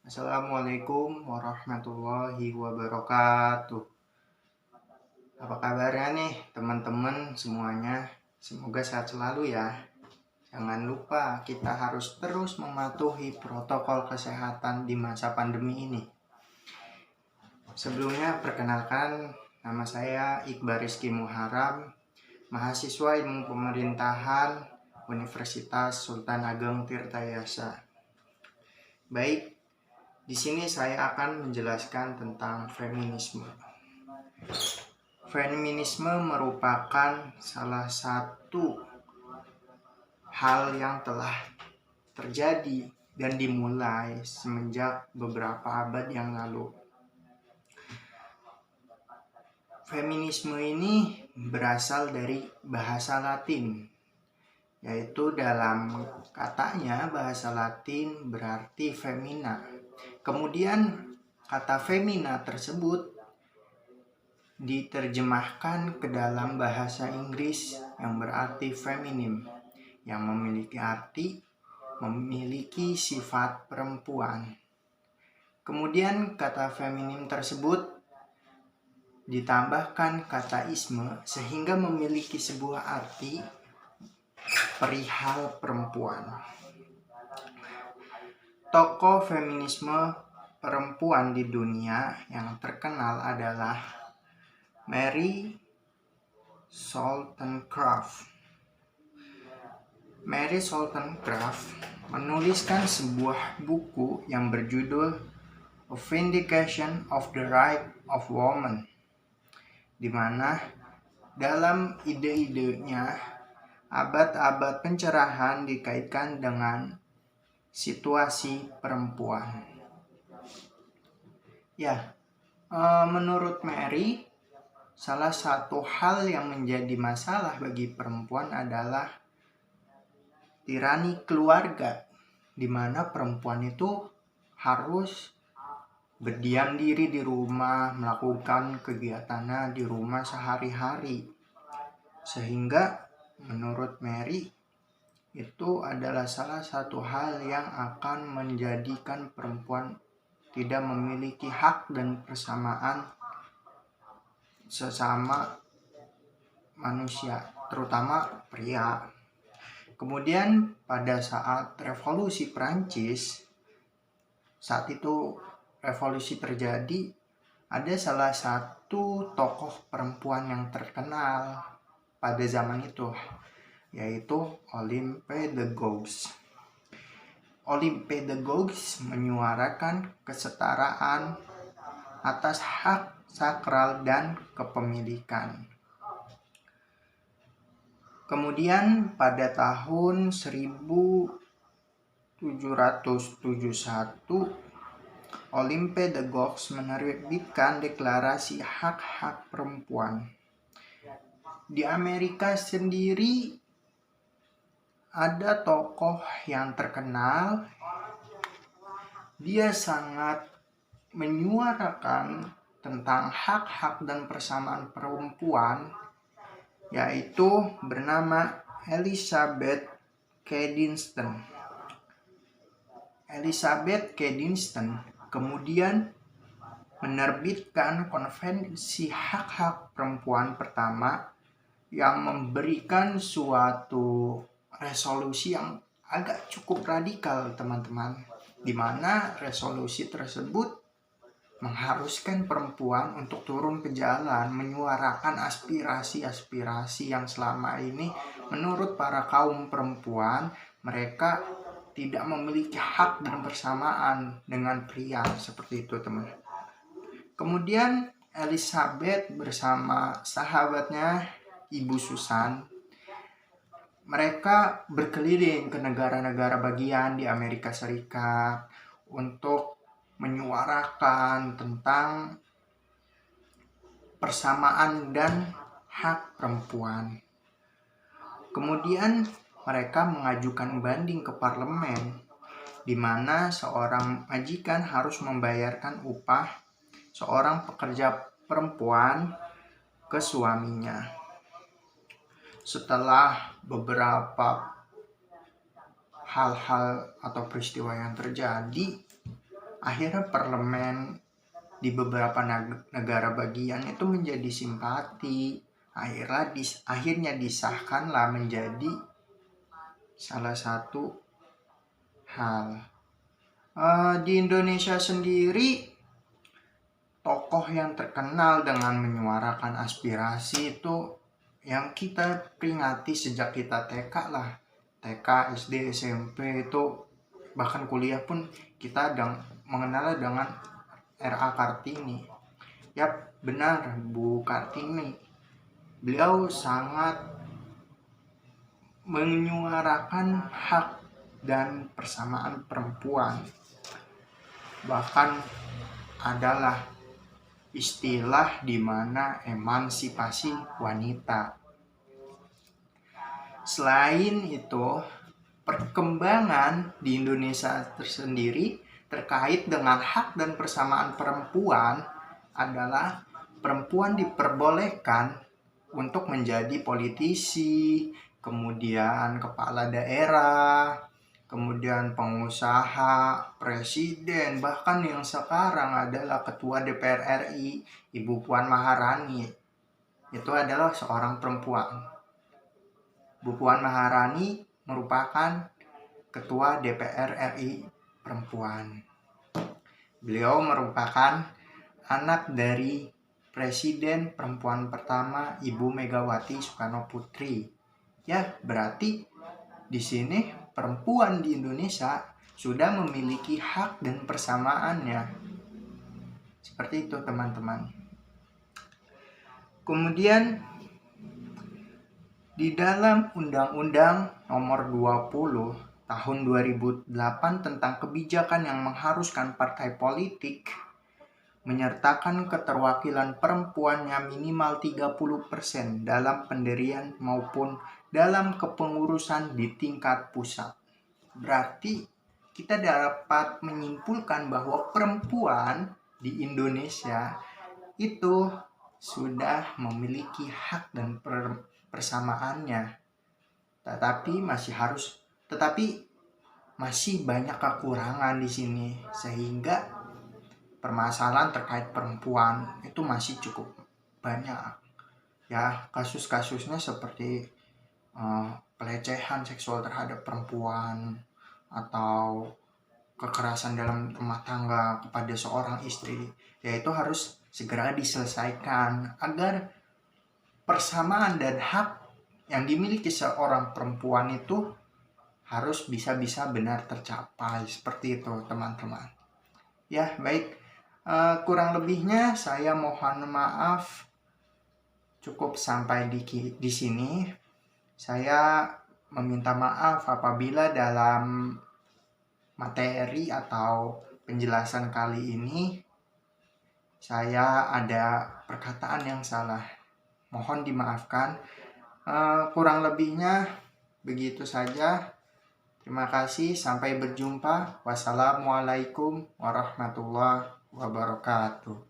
Assalamualaikum warahmatullahi wabarakatuh. Apa kabarnya nih teman-teman semuanya? Semoga sehat selalu ya. Jangan lupa kita harus terus mematuhi protokol kesehatan di masa pandemi ini. Sebelumnya perkenalkan, nama saya Iqbal Rizky Muharam, mahasiswa Ilmu Pemerintahan Universitas Sultan Ageng Tirtayasa. Baik, di sini saya akan menjelaskan tentang feminisme. Feminisme merupakan salah satu hal yang telah terjadi dan dimulai semenjak beberapa abad yang lalu. Feminisme ini berasal dari bahasa Latin, yaitu dalam katanya bahasa Latin berarti femina. Kemudian kata femina tersebut diterjemahkan ke dalam bahasa Inggris yang berarti feminim, yang memiliki sifat perempuan. Kemudian kata feminim tersebut ditambahkan kata isme sehingga memiliki sebuah arti perihal perempuan. Tokoh feminisme perempuan di dunia yang terkenal adalah Mary Wollstonecraft. Mary Wollstonecraft menuliskan sebuah buku yang berjudul A Vindication of the Right of Woman, di mana dalam ide-idenya abad-abad pencerahan dikaitkan dengan situasi perempuan. Menurut Mary, salah satu hal yang menjadi masalah bagi perempuan adalah tirani keluarga, di mana perempuan itu harus berdiam diri di rumah, melakukan kegiatannya di rumah sehari-hari. Sehingga menurut Mary, itu adalah salah satu hal yang akan menjadikan perempuan tidak memiliki hak dan persamaan sesama manusia, terutama pria. Kemudian pada saat revolusi Prancis, saat itu revolusi terjadi, ada salah satu tokoh perempuan yang terkenal pada zaman itu, yaitu Olympe de Gouges. Olympe de Gouges menyuarakan kesetaraan atas hak sakral dan kepemilikan. Kemudian pada tahun 1771, Olympe de Gouges menerbitkan Deklarasi Hak-Hak Perempuan. Di Amerika sendiri ada tokoh yang terkenal, dia sangat menyuarakan tentang hak-hak dan persamaan perempuan, yaitu bernama Elizabeth Cady Stanton. Elizabeth Cady Stanton kemudian menerbitkan Konvensi Hak-Hak Perempuan pertama yang memberikan suatu resolusi yang agak cukup radikal, teman-teman, di mana resolusi tersebut mengharuskan perempuan untuk turun ke jalan, menyuarakan aspirasi-aspirasi yang selama ini menurut para kaum perempuan mereka tidak memiliki hak dan persamaan dengan pria, seperti itu, teman. Kemudian Elizabeth bersama sahabatnya Ibu Susan, mereka berkeliling ke negara-negara bagian di Amerika Serikat untuk menyuarakan tentang persamaan dan hak perempuan. Kemudian mereka mengajukan banding ke parlemen, di mana seorang majikan harus membayarkan upah seorang pekerja perempuan ke suaminya. Setelah beberapa hal-hal atau peristiwa yang terjadi, akhirnya parlemen di beberapa negara bagian itu menjadi simpati. Akhirnya disahkanlah menjadi salah satu hal. Di Indonesia sendiri, tokoh yang terkenal dengan menyuarakan aspirasi itu yang kita peringati sejak kita TK lah. TK, SD, SMP itu, bahkan kuliah pun kita mengenalnya dengan R.A. Kartini. Yap, benar, Bu Kartini. Beliau sangat menyuarakan hak dan persamaan perempuan. Bahkan adalah istilah di mana emansipasi wanita. Selain itu, perkembangan di Indonesia tersendiri terkait dengan hak dan persamaan perempuan adalah perempuan diperbolehkan untuk menjadi politisi, kemudian kepala daerah, kemudian pengusaha, presiden, bahkan yang sekarang adalah ketua DPR RI, Ibu Puan Maharani. Itu adalah seorang perempuan. Bu Puan Maharani merupakan ketua DPR RI perempuan. Beliau merupakan anak dari Presiden perempuan pertama Ibu Megawati Soekarno Putri. Ya, berarti di sini perempuan di Indonesia sudah memiliki hak dan persamaannya. Seperti itu, teman-teman. Kemudian di dalam Undang-Undang Nomor 20 Tahun 2008 tentang kebijakan yang mengharuskan partai politik menyertakan keterwakilan perempuannya minimal 30% dalam pendirian maupun dalam kepengurusan di tingkat pusat. Berarti kita dapat menyimpulkan bahwa perempuan di Indonesia itu sudah memiliki hak dan persamaannya. Tetapi masih banyak kekurangan di sini, sehingga permasalahan terkait perempuan itu masih cukup banyak. Ya, kasus-kasusnya seperti pelecehan seksual terhadap perempuan atau kekerasan dalam rumah tangga kepada seorang istri, yaitu harus segera diselesaikan agar persamaan dan hak yang dimiliki seorang perempuan itu harus bisa benar tercapai. Seperti itu, teman-teman. Ya, baik. Kurang lebihnya saya mohon maaf. Cukup sampai di sini. Saya meminta maaf apabila dalam materi atau penjelasan kali ini saya ada perkataan yang salah. Mohon dimaafkan. Kurang lebihnya begitu saja. Terima kasih. Sampai berjumpa. Wassalamualaikum warahmatullahi wabarakatuh.